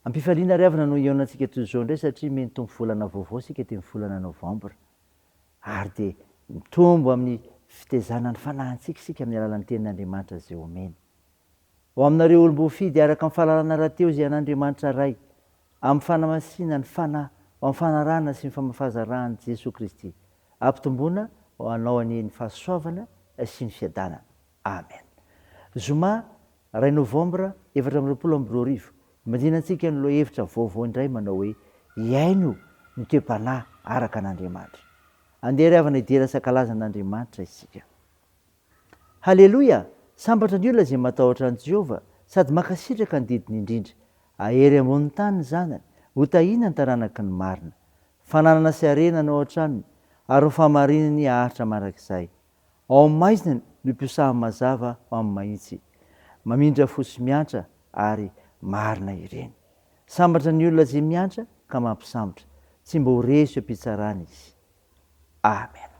Ampifaliana riavana no ionantsika toy izao indray satria mentombo volana vaovao sika ty volana novambra ary dia mitombo amin'ny fitezana ny fanahintsika sika amin'ny alalan'ny tenin'Andriamanitra zay omeny. Ho aminareo olom-boafidy araka amin'ny fahalalana rahateo izay an'Andriamanitra ray amin'ny fanamasinana ny fanahy ho amin'ny fanarahana sy ny famafazarahany Jesosy Kristy ampitomboana ho anao any fahasoavana sy ny fiadanana. Amen. Zoma 2 novambra 2022 mandinantsika ny lohahevitra vaovao indray manao hoe iaino ny toe-panahy araka an'Andriamanitra. Andeha riavana idera sakalazan'Andriamanitra isika. Haleloia! Sambatra ny olona izay matahotra an' Jehova sady makasitraka ny didiny indrindra. Ahery ambonin'ny tany ny zanany, ho tahina ny taranaka ny marina. Fananana sy harena ao an-tranony ary ho famarinany ahatra mandrakizay. Ao amin'ny maizina no mpiosahany mazava ao amin'ny mahitsy. Mamindra fosy miantra ary marina ireny. Sambatra ny olona izay miantra ka mampisambotra, tsy mba ho resy am-pitsarana izy. Amen.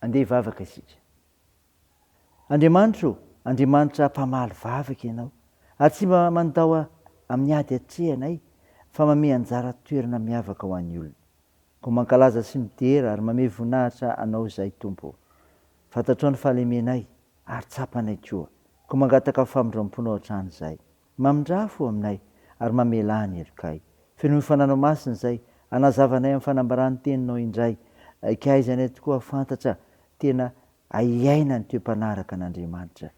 andeha hivavaka isika. Andriamanitra mpamaly vavaka ianao, ary tsy mba mandao amin'ny ady atrehanay fa mame anjara toerana miavaka ho an'ny olona. Ko mankalaza sy midera ary mame voninahitra anao izay Tompo. Fantatrao ny fahalemenay ary tsapanay koa. Ko mangataka famindram-ponao hatrany izay. Mamindrafo aminay ary mamela ny helokay. Feno ny fananao masina izay anazavanay amin'ny fanambarany teninao indray. Kahaizanay tokoa fantatra tena aiaina ny toe-mpanaraka an'Andriamanitra.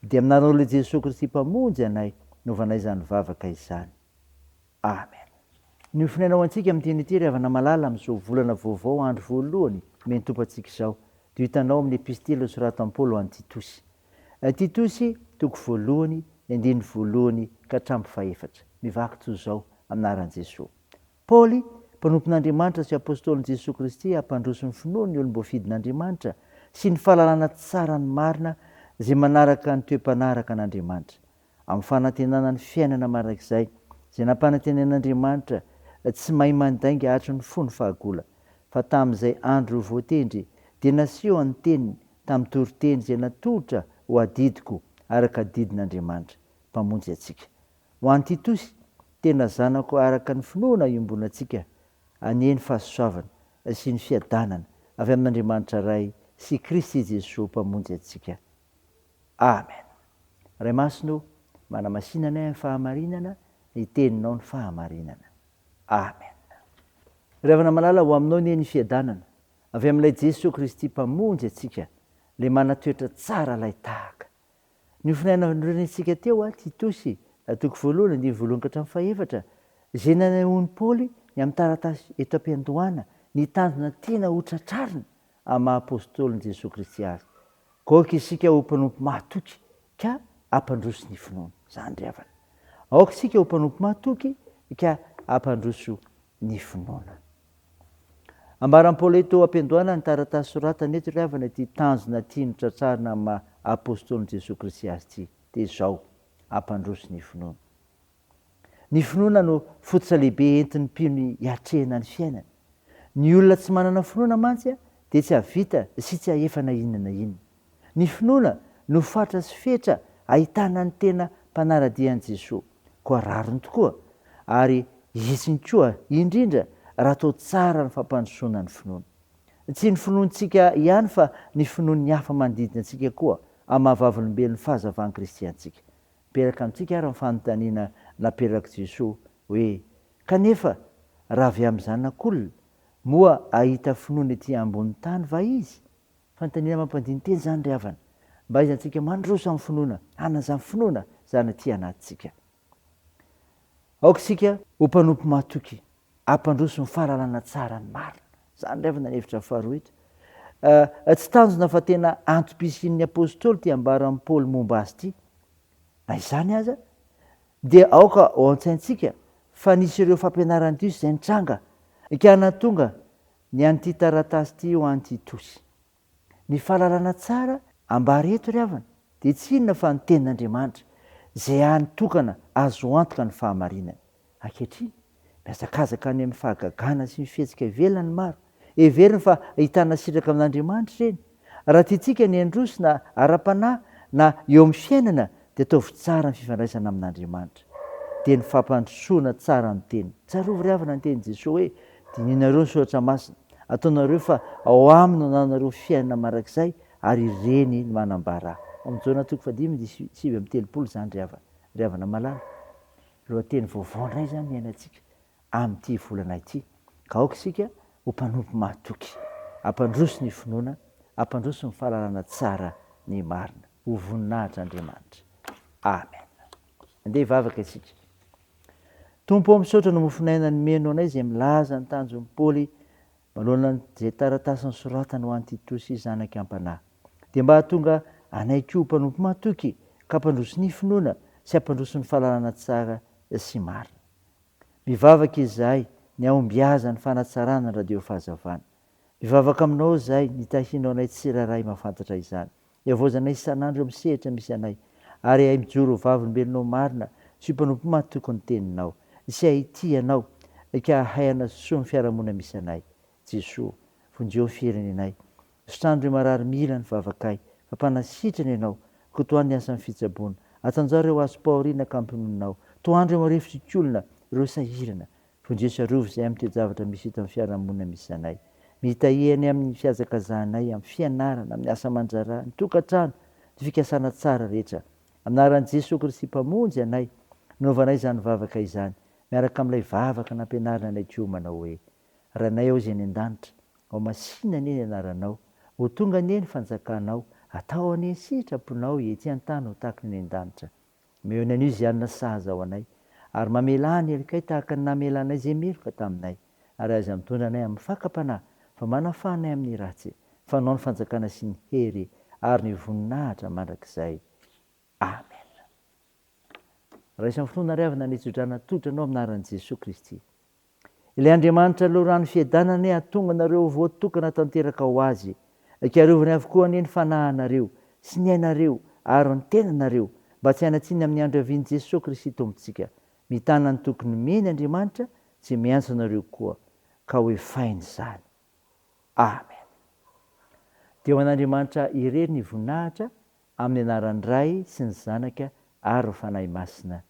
Dia amin'anao le Jesosy Kristy mpamonjy anay novanay izany vavaka izany. Amen. Ny ofinainao antsika amin'ny teny avy namalala amin'izao volana vaovao andro voalohany mentompo antsika izao. Dia hitanao amin'ny epistily soratan'i Paoly ho an'i Titosy. Titosy toko voalohany, andiny voalohany ka hatramin'ny fahaefatra. Mivaky toy izao amin'aran'i Jesosy. Paoly, mpanompon'Andriamanitra sy apôstôlin'i Jesosy Kristy hampandroso ny finoany ny olom-boafidin'Andriamanitra sy ny fahalalana tsara ny marina izay manaraka ny toe-mpanaraka an'Andriamanitra. Amin'ny fanantenana ny fiainana marak'izay izay nampanantenan'Andriamanitra tsy mahay mandainga hatry ny fony fahagola. Fa tamin'izay andro voatendry dia naseho ny teniny tamin'ny toriteny izay natolotra ho adidiko araka didin'Andriamanitra mpamonjy antsika. Ho an'i Titosy, tena zanako araka ny finoana iombona antsika, aneny fahasoavana sy ny fiadanana avy amin'Andriamanitra Ray sy Kristy Jesosy mpamonjy antsika. Amen. Ray masino, manamasinanay amin'ny fahamarinana, ny teninao ny fahamarinana. Amen. Ravana malala ho aminao ny fiadanana avy amin'ilay Jesosy Kristy mpamonjy antsika, le manatoetra tsara lay tahaka. Ny ofinainantsika teo Titosy toko voalohany andiny voalohany ka hatramin'ny fahaefatra, izay nanehoan'i Paoly ny amin'ny taratasy eto am-piandohana ny tanjona tena hotratrarina amin'ny maha-apôstôlin'i Jesosy Kristy azy. Aoka isika ho mpanompo mahatoky ka hampandroso ny finoana. Zany ry havana. Aoka isika ho mpanompo mahatoky ka hampandroso ny finoana. Ambaran'i Paoly eto am-piandohana ny taratasy soratany eto ry havana ity tanjona tiany tratrarina amin'ny maha-apôstôlin'i Jesosy Kristy azy ity. Dia izao, hampandroso ny finoana. Ny finoana no fototra lehibe entin'ny mpino hiatrehana ny fiainana. Ny olona tsy manana finoana mantsy dia tsy havita sy tsy hahefa na inona na inona. Ny finoana no fatra sy fetra ahitana ny tena mpanaradian'i Jesosy. Koa rariny tokoa ary hitsiny koa indrindra raha atao tsara ny fampandrosoana ny finoana. Tsy ny finoantsika ihany fa ny finoan'ny hafa manodidina antsika koa amin'ny mahavavolombelon'ny fahazavan'i Kristy antsika. Peraka amintsika ary ny fanontaniana napetraka Jesosy hoe kanefa raha avy amin'ny zanak'olona moa ahita finoana ety ambony tany va izy. Fanontaniana mampandiny teny zany ry havana, mba izantsika mandroso amin'ny finoana, anazany finoana zany aty anatintsika. Aoka isika ho mpanompo mahatoky, ampandroso ny fahalalana tsara ny marina. Zany ry havana ny hevitra faharoa eto. Tsy tanjona fa tena antom-pisian'ny apôstôly ty ambaran'i Paoly momba azy ity. Na izany aza dia aoka ao an-tsaintsika fa nisy ireo fampianaran'ny Diso izay nitranga ka nahatonga ny an'ity taratasy ity ho an'ny Titosy. Ny fahalalana tsara ambary eto ry havana dia tsy inona fa ny tenin'Andriamanitra izay anitokana azo antoka ny fahamarinana. Ankehitriny miazakazaka any amin'ny fahagagana sy ny fihetsika ivelany maro, heverina fa ahitana sitraka amin'Andriamanitra ireny. Raha tiantsika ny androso na ara-panahy na eo amin'ny fiainana dia ataovy tsara ny fifandraisana amin'Andriamanitra. Dia ny fampandrosoana tsara ny teny. Tsarovy ry havana ny teny Jesosy hoe dininareo ny soratra masina, ataonareo fa ao aminy no nanareo fiainana marak'izay ary ireny ny manambara ahy. Amin'ny Jaona 5:7 zany ry havana malala. Lohateny vaovao indray zany iainantsika amin'ity volana ity. Ka aoka isika ho mpanompo mahatoky, ampandroso ny finoana, ampandroso ny fahalalana tsara ny marina. Ho voninahitra Andriamanitra. Amen. Andeha hivavaka isika. Tompo ao misaotra no mofinaina ny meno anay izay milaza ny tanjon'i Paoly manoloana izay taratasy nosoratany ho an'ny Titosy zanaky am-panahy. Dia mba hahatonga anay koa mpanompo mahatoky ka ampandroso ny finoana sy ampandroso ny fahalalana tsara sy marina. Mivavaka izahay ny aombiaza ny fanatsarana ny radio fahazavana. Mivavaka aminao izahay nitahinao anay tsiraray mahafantatra izany. Iavozanay isan'andro amin'ny sehatra misy anay ary ahay mijoro ho vavolombelonao marina sy mpanompo mahatoky ny teninao. Sy ahay tianao ka haina soa ny fiarahamonina misy anay. Jesosy, vonjeo ny firenenay. Sotrandro marary mila ny vavakay, fa mpanasitrana ianao, kotoany ny asan'ny fitsaboana. Atanjao ireo azo pahoriana ka ampinoninao. Toandro ireo marefitry-kolona, ireo sahirana. Vonjeo arovy izay amin'ny toe-javatra misy hita amin'ny fiarahamonina misy anay. Mitahihany amin'ny fiazakazanay, amin'ny fianarana, amin'ny asa aman-draharaha, ny tokantrano, ny fikasana tsara rehetra. Aminaran'i Jesosy Kristy mpamonjy anay, naovanay izany vavaka izany, miaraka amin'ilay vavaka nampianarina anay koa manao hoe: ranay ao izay ny an-danitra, ao masinana eny anaranao, ho tonga anie ny fanjakanao, atao anie ny sitraponao ety an-tany ho tahaka ny an-danitra. Meo ny anio izay anona sahaza ao anay, ary mamela ny elikay tahaka ny namela anay izay meloka taminay, ary aza mitondra anay amin'ny fakapanahy, fa manafanay amin'ny ratsy, fanao ny fanjakana sy ny hery ary ny voninahitra mandrakizay. Amen. Raha isan'ny fotoana ry havana nitsodrana totranao aminaran'i Jesosy Kristy. Ilay Andriamanitra loharaha ny fiadanany hahatonga anareo voatokana tanteraka ho azy, ikarovany avokoa anie ny fanahinareo sy ny ainareo ary ny tenanareo, mba tsy hanatsiny amin'ny andro avian'i Jesosy Kristy tompontsika. Mitana ny tokony meny Andriamanitra tsy miantso anareo koa ka ho efainy izany. Amen. Dia ho an'Andriamanitra irery ny voninahitra amin'ny anaran'ny Ray sy ny Zanaka ary ny fanahy masina.